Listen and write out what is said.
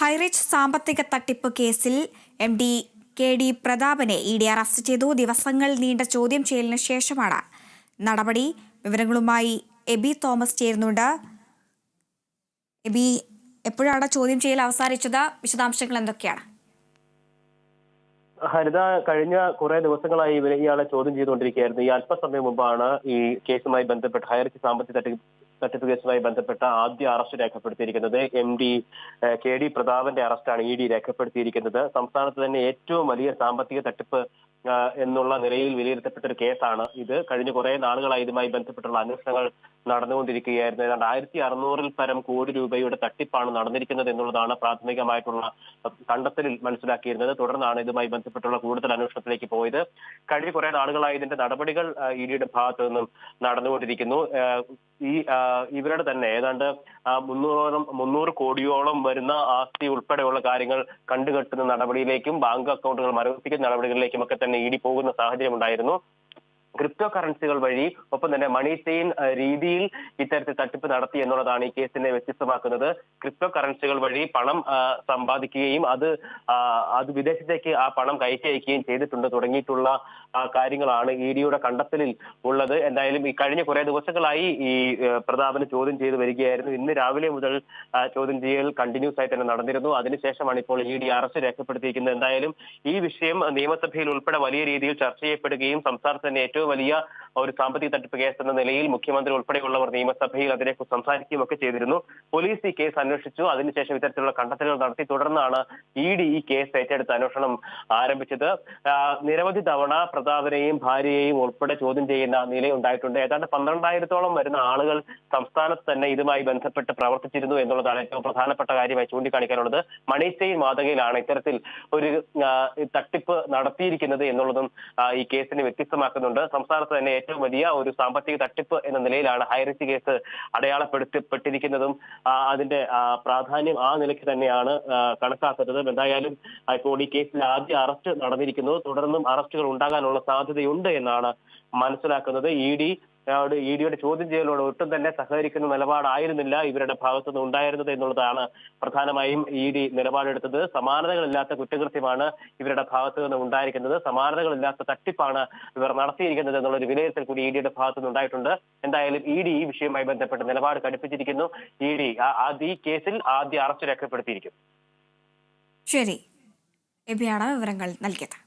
ഹൈറിച്ച് സാമ്പത്തിക തട്ടിപ്പ് കേസിൽ MD KD പ്രതാപനെ ED അറസ്റ്റ് ചെയ്തു. ദിവസങ്ങൾ നീണ്ട ചോദ്യം ചെയ്യലിന് ശേഷമാണ് നടപടി. വിവരങ്ങളുമായി എബി തോമസ് ചേരുന്നുണ്ട്. എബി, എപ്പോഴാണ് ചോദ്യം ചെയ്യൽ അവസാനിച്ചത്? വിശദാംശങ്ങൾ എന്തൊക്കെയാണ്? ഹരിത, കഴിഞ്ഞ കുറെ ദിവസങ്ങളായി ഇയാളെ ചോദ്യം ചെയ്തുകൊണ്ടിരിക്കുകയായിരുന്നു. ഈ അല്പസമയം മുമ്പാണ് ഈ കേസുമായി ബന്ധപ്പെട്ട് ഹൈറിച്ച് സാമ്പത്തിക തട്ടിപ്പ് കേസുമായി ബന്ധപ്പെട്ട ആദ്യ അറസ്റ്റ് രേഖപ്പെടുത്തിയിരിക്കുന്നത്. MD KD പ്രതാപന്റെ അറസ്റ്റാണ് ED രേഖപ്പെടുത്തിയിരിക്കുന്നത്. സംസ്ഥാനത്ത് തന്നെ ഏറ്റവും വലിയ സാമ്പത്തിക തട്ടിപ്പ് എന്നുള്ള നിലയിൽ വിലയിരുത്തപ്പെട്ട ഒരു കേസാണ് ഇത്. കഴിഞ്ഞ കുറെ നാളുകളായി ഇതുമായി ബന്ധപ്പെട്ടുള്ള അന്വേഷണങ്ങൾ നടന്നുകൊണ്ടിരിക്കുകയായിരുന്നു. ഏതാണ്ട് 1600-ൽ പരം കോടി രൂപയുടെ തട്ടിപ്പാണ് നടന്നിരിക്കുന്നത് എന്നുള്ളതാണ് പ്രാഥമികമായിട്ടുള്ള കണ്ടെത്തലിൽ മനസ്സിലാക്കിയിരുന്നത്. തുടർന്നാണ് ഇതുമായി ബന്ധപ്പെട്ടുള്ള കൂടുതൽ അന്വേഷണത്തിലേക്ക് പോയത്. കഴിഞ്ഞ കുറെ നാളുകളായി ഇതിന്റെ നടപടികൾ EDയുടെ ഭാഗത്തു നിന്നും നടന്നുകൊണ്ടിരിക്കുന്നു. ഇവരുടെ തന്നെ ഏതാണ്ട് 300 കോടിയോളം വരുന്ന ആസ്തി ഉൾപ്പെടെയുള്ള കാര്യങ്ങൾ കണ്ടുകെട്ടുന്ന നടപടിയിലേക്കും ബാങ്ക് അക്കൗണ്ടുകൾ മരവിപ്പിക്കുന്ന നടപടികളിലേക്കും ഒക്കെ തന്നെ ED പോകുന്ന സാഹചര്യം ഉണ്ടായിരുന്നു. ക്രിപ്റ്റോ കറൻസികൾ വഴി ഒപ്പം തന്നെ മണി ചെയിൻ രീതിയിൽ ഇത്തരത്തിൽ തട്ടിപ്പ് നടത്തി എന്നുള്ളതാണ് ഈ കേസിനെ വ്യത്യസ്തമാക്കുന്നത്. ക്രിപ്റ്റോ കറൻസികൾ വഴി പണം സമ്പാദിക്കുകയും അത് വിദേശത്തേക്ക് ആ പണം കയറ്റി അയക്കുകയും ചെയ്തിട്ടുണ്ട് തുടങ്ങിയിട്ടുള്ള കാര്യങ്ങളാണ് EDയുടെ കണ്ടെത്തലിൽ ഉള്ളത്. എന്തായാലും ഈ കഴിഞ്ഞ കുറെ ദിവസങ്ങളായി ഈ പ്രതാപനെ ചോദ്യം ചെയ്ത് വരികയായിരുന്നു. ഇന്ന് രാവിലെ മുതൽ ചോദ്യം ചെയ്യൽ കണ്ടിന്യൂസ് ആയി തന്നെ നടന്നിരുന്നു. അതിനുശേഷമാണ് ഇപ്പോൾ ED അറസ്റ്റ് രേഖപ്പെടുത്തിയിരിക്കുന്നത്. എന്തായാലും ഈ വിഷയം നിയമസഭയിൽ ഉൾപ്പെടെ വലിയ രീതിയിൽ ചർച്ച ചെയ്യപ്പെടുകയും സംസ്ഥാനത്ത് തന്നെ ഏറ്റവും വലിയ ഒരു സാമ്പത്തിക തട്ടിപ്പ് കേസ് എന്ന നിലയിൽ മുഖ്യമന്ത്രി ഉൾപ്പെടെയുള്ളവർ നിയമസഭയിൽ അതിനെക്കുറിച്ച് സംസാരിക്കുകയും ഒക്കെ ചെയ്തിരുന്നു. പോലീസ് ഈ കേസ് അന്വേഷിച്ചു. അതിനുശേഷം ഇത്തരത്തിലുള്ള കണ്ടെത്തലുകൾ നടത്തി. തുടർന്നാണ് ED ഈ കേസ് ഏറ്റെടുത്ത് അന്വേഷണം ആരംഭിച്ചത്. നിരവധി തവണ പ്രതാപനെയും ഭാര്യയെയും ഉൾപ്പെടെ ചോദ്യം ചെയ്യുന്ന നിലയുണ്ടായിട്ടുണ്ട്. ഏതാണ്ട് 12,000-ഓളം വരുന്ന ആളുകൾ സംസ്ഥാനത്ത് തന്നെ ഇതുമായി ബന്ധപ്പെട്ട് പ്രവർത്തിച്ചിരുന്നു എന്നുള്ളതാണ് ഏറ്റവും പ്രധാനപ്പെട്ട കാര്യമായി ചൂണ്ടിക്കാണിക്കാനുള്ളത്. മണി ചെയിൻ മാതൃകയിലാണ് ഇത്തരത്തിൽ ഒരു തട്ടിപ്പ് നടത്തിയിരിക്കുന്നത് എന്നുള്ളതും ഈ കേസിനെ വ്യത്യസ്തമാക്കുന്നുണ്ട്. സംസ്ഥാനത്ത് തന്നെ ഏറ്റവും വലിയ ഒരു സാമ്പത്തിക തട്ടിപ്പ് എന്ന നിലയിലാണ് ഹൈറിച്ച് കേസ് അടയാളപ്പെടുത്തപ്പെട്ടിരിക്കുന്നതും അതിന്റെ പ്രാധാന്യം ആ നിലയ്ക്ക് തന്നെയാണ് കണക്കാക്കുന്നത്. എന്തായാലും ഇപ്പോൾ ഈ കേസിൽ ആദ്യ അറസ്റ്റ് നടന്നിരിക്കുന്നു. തുടർന്നും അറസ്റ്റുകൾ ഉണ്ടാകാനുള്ള സാധ്യതയുണ്ട് എന്നാണ് മനസ്സിലാക്കുന്നത്. EDയുടെ ചോദ്യം ചെയ്യലോട് ഒട്ടും തന്നെ സഹകരിക്കുന്ന നിലപാടായിരുന്നില്ല ഇവരുടെ ഭാഗത്തുനിന്ന് ഉണ്ടായിരുന്നത് എന്നുള്ളതാണ് പ്രധാനമായും ED നിലപാടെടുത്തത്. സമാനതകളില്ലാത്ത കുറ്റകൃത്യമാണ് ഇവരുടെ ഭാഗത്തു നിന്ന് ഉണ്ടായിരിക്കുന്നത്. സമാനതകളില്ലാത്ത തട്ടിപ്പാണ് ഇവർ നടത്തിയിരിക്കുന്നത് എന്നുള്ളൊരു വിലയിരുത്തൽ കൂടി EDയുടെ ഭാഗത്തുനിന്ന് ഉണ്ടായിട്ടുണ്ട്. എന്തായാലും ED ഈ വിഷയവുമായി ബന്ധപ്പെട്ട് നിലപാട് കടുപ്പിച്ചിരിക്കുന്നു. ED ഈ കേസിൽ ആദ്യ അറസ്റ്റ് രേഖപ്പെടുത്തിയിരിക്കുന്നു. ശരി, എബിയാണ് വിവരങ്ങൾ നൽകിയത്.